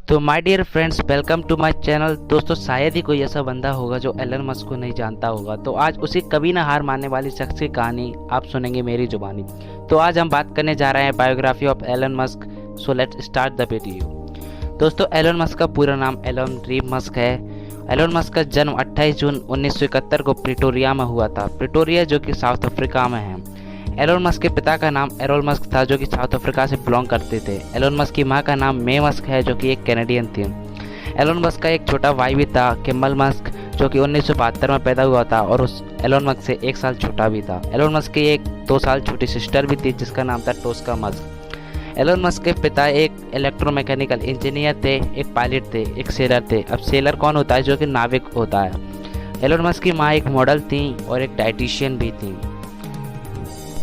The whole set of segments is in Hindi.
तो my dear friends, welcome to my channel. दोस्तों, शायद ही कोई ऐसा बंदा होगा जो एलन मस्क को नहीं जानता होगा। तो आज उसी कभी ना हार मानने वाली शख्स की कहानी आप सुनेंगे मेरी जुबानी। तो आज हम बात करने जा रहे हैं biography of Elon Musk. So let's start the video. दोस्तों, एलन मस्क का पूरा नाम एलन ड्रीम मस्क है। एलन मस्क का जन्म 28 जून 1971 को प्रिटोरिया में हुआ था। प्रिटोरिया जो कि साउथ अफ्रीका में है। एलोन मस्क के पिता का नाम एरोल मस्क था जो कि साउथ अफ्रीका से बिलोंग करते थे। एलोन मस्क की मां का नाम मे मस्क है जो कि एक कैनेडियन थी। एलोन मस्क का एक छोटा भाई भी था, किम्बल मस्क, जो कि 1972 में पैदा हुआ था और उस एलोन मस्क से 1 साल छोटा भी था। एलोन मस्क की एक 2 साल छोटी सिस्टर भी थी जिसका नाम था टोस्का मस्क। एलोन मस्क के पिता एक इलेक्ट्रोमैकेनिकल इंजीनियर थे, एक पायलट थे, एक सेलर थे। अब सेलर कौन होता है? जो कि नाविक होता है। एलोन मस्क की माँ एक मॉडल थी और एक डाइटिशियन भी थी।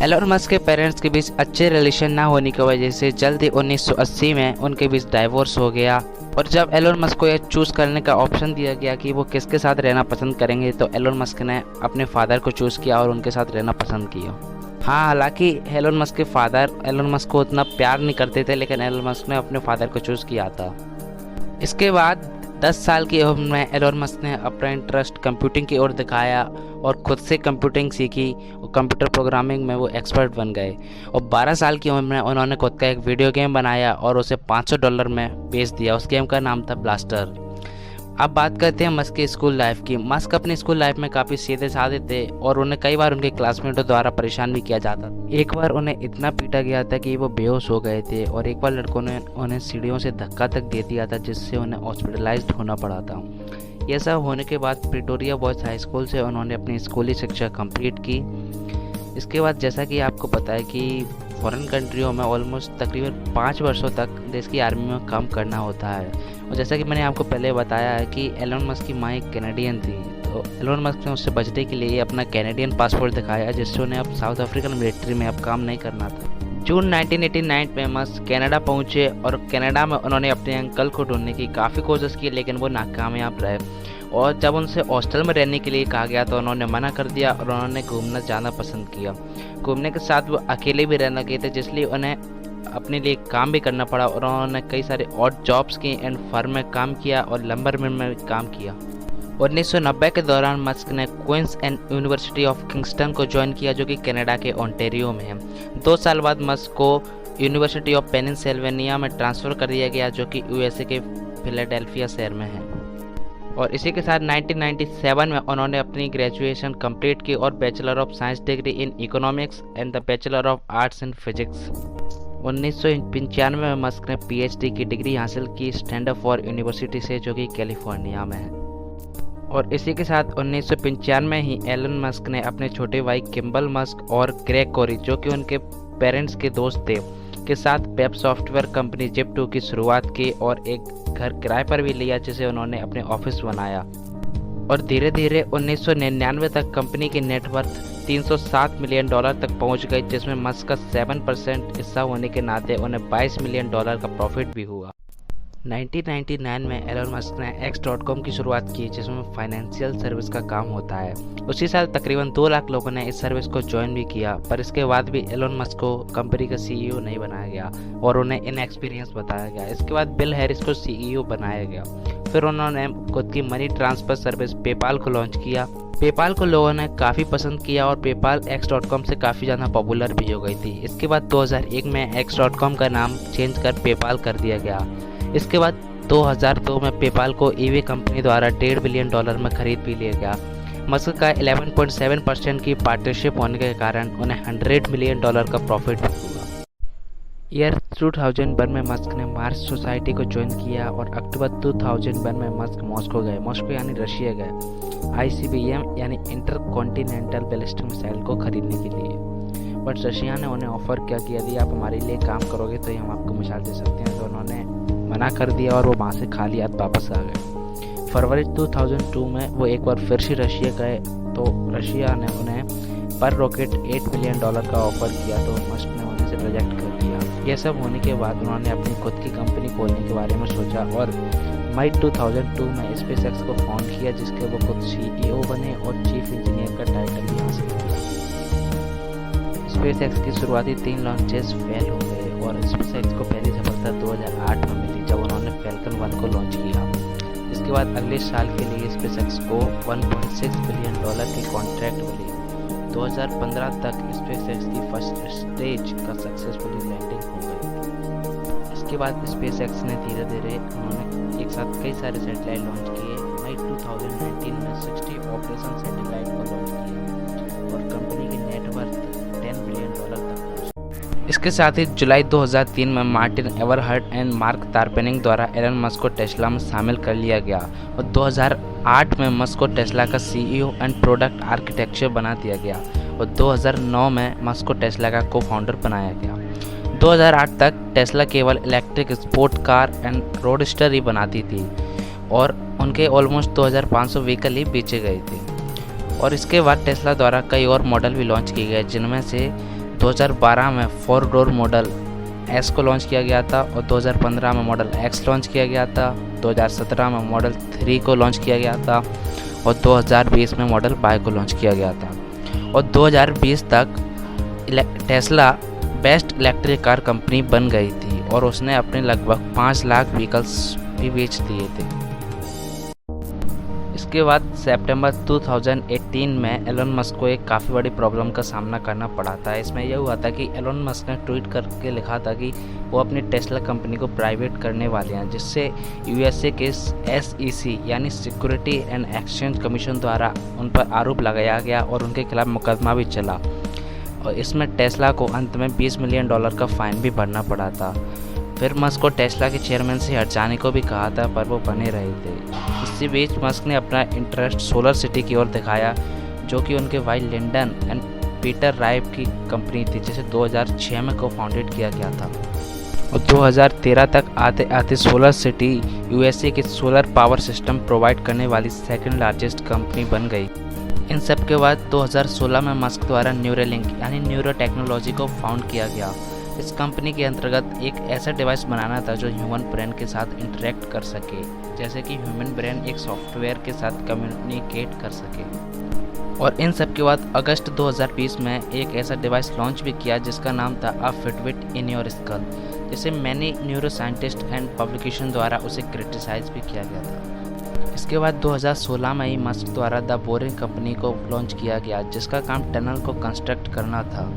एलोन मस्क के पेरेंट्स के बीच अच्छे रिलेशन ना होने की वजह से जल्द ही 1980 में उनके बीच डाइवोर्स हो गया। और जब एलोन मस्क को यह चूज़ करने का ऑप्शन दिया गया कि वो किसके साथ रहना पसंद करेंगे, तो एलोन मस्क ने अपने फादर को चूज़ किया और उनके साथ रहना पसंद किया। हाँ, हालांकि एलोन मस्क के फादर एलोन मस्क को उतना प्यार नहीं करते थे, लेकिन एलोन मस्क ने अपने फादर को चूज़ किया था। इसके बाद 10 साल की उम्र में एलोन मस्क ने अपना इंटरेस्ट कंप्यूटिंग की ओर दिखाया और खुद से कंप्यूटिंग सीखी और कंप्यूटर प्रोग्रामिंग में वो एक्सपर्ट बन गए। और 12 साल की उम्र में उन्होंने खुद का एक वीडियो गेम बनाया और उसे $500 में बेच दिया। उस गेम का नाम था ब्लास्टर। अब बात करते हैं मस्क की स्कूल लाइफ की। मस्क अपनी स्कूल लाइफ में काफ़ी सीधे साधे थे और उन्हें कई बार उनके क्लासमेटों द्वारा परेशान भी किया जाता था। एक बार उन्हें इतना पीटा गया था कि वो बेहोश हो गए थे और एक बार लड़कों ने उन्हें सीढ़ियों से धक्का तक दे दिया था जिससे उन्हें हॉस्पिटलाइज्ड होना पड़ा था। यह सब होने के बाद प्रिटोरिया बॉयज़ हाई स्कूल से उन्होंने अपनी स्कूली शिक्षा कंप्लीट की। इसके बाद जैसा कि आपको पता है कि फॉरेन कंट्रियों में ऑलमोस्ट तकरीबन 5 वर्षों तक देश की आर्मी में काम करना होता है। और जैसा कि मैंने आपको पहले बताया है कि एलोन मस्क की माँ एक कैनेडियन थी, तो एलोन मस्क ने उससे बचने के लिए अपना कैनेडियन पासपोर्ट दिखाया जिससे उन्हें अब साउथ अफ्रीकन मिलिट्री में अब काम नहीं करना था। जून 1989 में मस्क कनाडा पहुंचे और कनाडा में उन्होंने अपने अंकल को ढूंढने की काफ़ी कोशिश की, लेकिन वो नाकामयाब रहे। और जब उनसे हॉस्टल में रहने के लिए कहा गया तो उन्होंने मना कर दिया और उन्होंने घूमना ज़्यादा पसंद किया। घूमने के साथ वो अकेले भी रहने लगे थे, जिसलिए उन्हें अपने लिए काम भी करना पड़ा और उन्होंने कई सारे ऑड जॉब्स की एंड फर्म में काम किया और लंबरमैन में काम किया। 1990 के दौरान मस्क ने queen's and university of Kingston को ज्वाइन किया जो कि कनाडा के ओंटारियो में है। 2 साल बाद मस्क को यूनिवर्सिटी ऑफ पेनिनसिल्वेनिया में ट्रांसफ़र कर दिया गया जो कि यूएसए के फिलाडेल्फिया शहर में है। और इसी के साथ 1997 में उन्होंने अपनी ग्रेजुएशन कंप्लीट की और bachelor of science degree in economics and the bachelor of arts in physics. 1995 में मस्क ने पीएचडी की डिग्री हासिल की स्टैनफोर्ड यूनिवर्सिटी से जो कि कैलिफोर्निया में है। और इसी के साथ 1995 में ही एलन मस्क ने अपने छोटे भाई किम्बल मस्क और ग्रेग कोरी, जो कि उनके पेरेंट्स के दोस्त थे, के साथ वेब सॉफ्टवेयर कंपनी जिप2 की शुरुआत की और एक घर किराए पर भी लिया जिसे उन्होंने अपने ऑफिस बनाया। और धीरे धीरे 1999 तक कंपनी की नेटवर्थ $307 मिलियन तक पहुंच गई, जिसमें मस्क का 7% हिस्सा होने के नाते उन्हें $22 मिलियन का प्रॉफिट भी हुआ। 1999 में एलोन मस्क ने X.com की शुरुआत की जिसमें फाइनेंशियल सर्विस का काम होता है। उसी साल तकरीबन 2 लाख लोगों ने इस सर्विस को ज्वाइन भी किया, पर इसके बाद भी एलोन मस्क को कंपनी का सीईओ नहीं बनाया गया और उन्हें इनएक्सपीरियंस बताया गया। इसके बाद बिल हैरिस को सीईओ बनाया गया। फिर उन्होंने खुद की मनी ट्रांसफ़र सर्विस पेपाल को लॉन्च किया। पेपाल को लोगों ने काफ़ी पसंद किया और पेपाल X.com से काफ़ी ज़्यादा पॉपुलर भी हो गई थी। इसके बाद 2001 में X.com का नाम चेंज कर पेपाल कर दिया गया। इसके बाद 2002 में पेपाल को ईबे कंपनी द्वारा $1.5 बिलियन में खरीद भी लिया गया। मस्क का 11.7% की पार्टनरशिप होने के कारण उन्हें $100 मिलियन का प्रॉफिट भी हुआ। ईयर 2001 में मस्क ने मार्स सोसाइटी को ज्वाइन किया और अक्टूबर 2001 में मस्क मॉस्को गए। मॉस्को यानी रशिया गए ICBM यानी इंटरकॉन्टिनेंटल बैलिस्टिक मिसाइल को खरीदने के लिए। बट रशिया ने उन्हें ऑफर किया कि यदि आप हमारे लिए काम करोगे तो हम आपको मिसाइल दे सकते हैं, तो उन्होंने मना कर दिया और वो वहाँ से खाली हाथ वापस आ गए। फरवरी 2002 में वो एक बार फिर से रशिया गए तो रशिया ने उन्हें पर रॉकेट $8 मिलियन का ऑफर किया, तो मस्क ने उन्हें से रिजेक्ट कर दिया। यह सब होने के बाद उन्होंने अपनी खुद की कंपनी खोलने के बारे में सोचा और मई 2002 में स्पेसएक्स को फाउंड किया जिसके वो खुद सीईओ बने और चीफ इंजीनियर का टाइटल भी हासिल किया। स्पेसएक्स की शुरुआती 3 लॉन्चेस फेल हो गए और स्पेसएक्स को पहली सफलता 2008 में मिली जब उन्होंने फैल्कन 1 को लॉन्च किया। इसके बाद अगले साल के लिए स्पेसएक्स को $1.6 बिलियन की कॉन्ट्रैक्ट मिली। 2015 तक स्पेसएक्स की फर्स्ट स्टेज का सक्सेसफुली लैंडिंग हो गई। इसके बाद स्पेसएक्स ने धीरे धीरे उन्होंने एक साथ कई सारे सैटेलाइट लॉन्च किए। मई 2019 में 60 ऑपरेशन सैटेलाइट को लॉन्च किया और कंपनी की नेटवर्थ $10 बिलियन तक पहुंची। इसके साथ ही जुलाई 2003 में मार्टिन एवरहर्ट एंड मार्क तारपेनिक द्वारा एलन मस्क को टेस्ला में शामिल कर लिया गया और 2008 में मस्क को टेस्ला का सीईओ एंड प्रोडक्ट आर्किटेक्चर बना दिया गया और 2009 में मस्क को टेस्ला का को फाउंडर बनाया गया। 2008 तक टेस्ला केवल electric sport car and roadster ही बनाती थी और उनके ऑलमोस्ट 2500 व्हीकल ही बेचे गए थे। और इसके बाद टेस्ला द्वारा कई और मॉडल भी लॉन्च किए गए, जिनमें से 2012 में 4 डोर मॉडल एस को लॉन्च किया गया था और 2015 में मॉडल एक्स लॉन्च किया गया था, 2017 में मॉडल 3 को लॉन्च किया गया था और 2020 में मॉडल वाई को लॉन्च किया गया था। और 2020 तक Tesla best electric car company बन गई थी और उसने अपने लगभग 5 लाख व्हीकल्स भी बेच दिए थे। इसके बाद सितंबर 2018 में एलन मस्क को एक काफ़ी बड़ी प्रॉब्लम का सामना करना पड़ा था। इसमें यह हुआ था कि एलन मस्क ने ट्वीट करके लिखा था कि वो अपनी टेस्ला कंपनी को प्राइवेट करने वाले हैं, जिससे यूएसए के SEC यानी सिक्योरिटी एंड एक्सचेंज कमीशन द्वारा उन पर आरोप लगाया गया और उनके खिलाफ मुकदमा भी चला और इसमें टेस्ला को अंत में $20 मिलियन का फ़ाइन भी भरना पड़ा था। फिर मस्क को टेस्ला के चेयरमैन से हट जाने को भी कहा था, पर वो बने रहे थे। इसी बीच मस्क ने अपना इंटरेस्ट सोलर सिटी की ओर दिखाया, जो कि उनके भाई लिंडन एंड पीटर राइव की कंपनी थी, जिसे 2006 में को फाउंडेड किया गया था और 2013 तक आते आते सोलर सिटी यूएसए की सोलर पावर सिस्टम प्रोवाइड करने वाली सेकंड लार्जेस्ट कंपनी बन गई। इन सब के बाद 2016 में मस्क द्वारा न्यूरेलिंक यानी न्यूरो टेक्नोलॉजी को फाउंड किया गया। इस कंपनी के अंतर्गत एक ऐसा डिवाइस बनाना था जो ह्यूमन ब्रेन के साथ इंटरेक्ट कर सके, जैसे कि ह्यूमन ब्रेन एक सॉफ्टवेयर के साथ कम्युनिकेट कर सके। और इन सब के बाद अगस्त 2020 में एक ऐसा डिवाइस लॉन्च भी किया जिसका नाम था अ फिटबिट इन योर स्कल, जिसे many neuro scientist and publication द्वारा उसे क्रिटिसाइज भी किया गया था। इसके बाद 2016 में ही मस्क द्वारा द बोरिंग कंपनी को लॉन्च किया गया, जिसका काम टनल को कंस्ट्रक्ट करना था।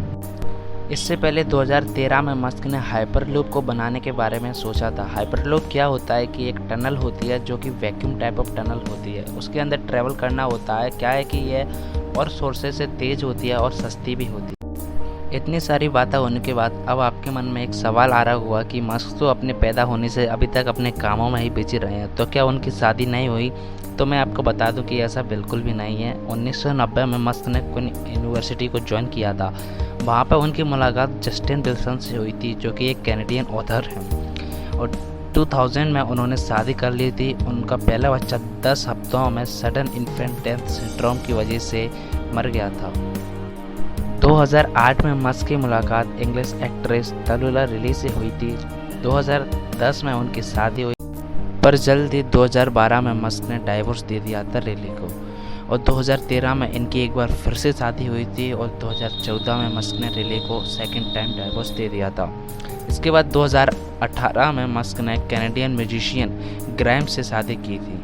इससे पहले 2013 में मस्क ने हाइपरलूप को बनाने के बारे में सोचा था। हाइपरलूप क्या होता है कि एक टनल होती है जो कि वैक्यूम टाइप ऑफ टनल होती है, उसके अंदर ट्रैवल करना होता है। क्या है कि यह और सोर्सेज से तेज़ होती है और सस्ती भी होती है। इतनी सारी बातें होने के बाद अब आपके मन में एक सवाल आ रहा हुआ कि मस्क तो अपने पैदा होने से अभी तक अपने कामों में ही बिजी रहे हैं, तो क्या उनकी शादी नहीं हुई? तो मैं आपको बता दूं कि ऐसा बिल्कुल भी नहीं है। 1990 में मस्क ने क्वीन यूनिवर्सिटी को ज्वाइन किया था। वहाँ पर उनकी मुलाकात जस्टिन विल्सन से हुई थी, जो कि एक कैनेडियन ऑथर हैं, और 2000 में उन्होंने शादी कर ली थी। उनका पहला बच्चा 10 हफ्तों में सडन इन्फेंट डेथ सिंड्रोम की वजह से मर गया था। 2008 में मस्क की मुलाकात इंग्लिश एक्ट्रेस तलुला रिली से हुई थी। 2010 में उनकी शादी हुई, पर जल्द ही 2012 में मस्क ने डाइवोर्स दे दिया था रिली को और 2013 में इनकी एक बार फिर से शादी हुई थी और 2014 में मस्क ने रिली को सेकंड टाइम डाइवोर्स दे दिया था। इसके बाद 2018 में मस्क ने कैनेडियन म्यूजिशियन ग्रैम से शादी की थी।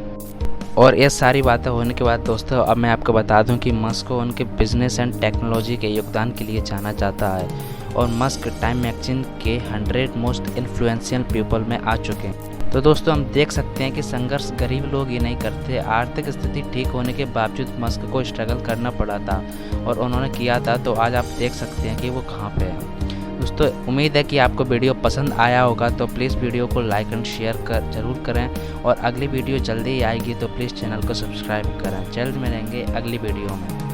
और ये सारी बातें होने के बाद दोस्तों अब मैं आपको बता दूं कि मस्क को उनके बिजनेस एंड टेक्नोलॉजी के योगदान के लिए जाना जाता है और मस्क टाइम मैगजीन के 100 मोस्ट इन्फ्लुएंशियल पीपल में आ चुके हैं। तो दोस्तों हम देख सकते हैं कि संघर्ष गरीब लोग ही नहीं करते। आर्थिक स्थिति ठीक होने के बावजूद मस्क को स्ट्रगल करना पड़ा था और उन्होंने किया था, तो आज आप देख सकते हैं कि वो कहाँ पे है। दोस्तों उम्मीद है कि आपको वीडियो पसंद आया होगा, तो प्लीज़ वीडियो को लाइक एंड शेयर ज़रूर करें और अगली वीडियो जल्दी ही आएगी, तो प्लीज़ चैनल को सब्सक्राइब करें। जल्द मिलेंगे अगली वीडियो में।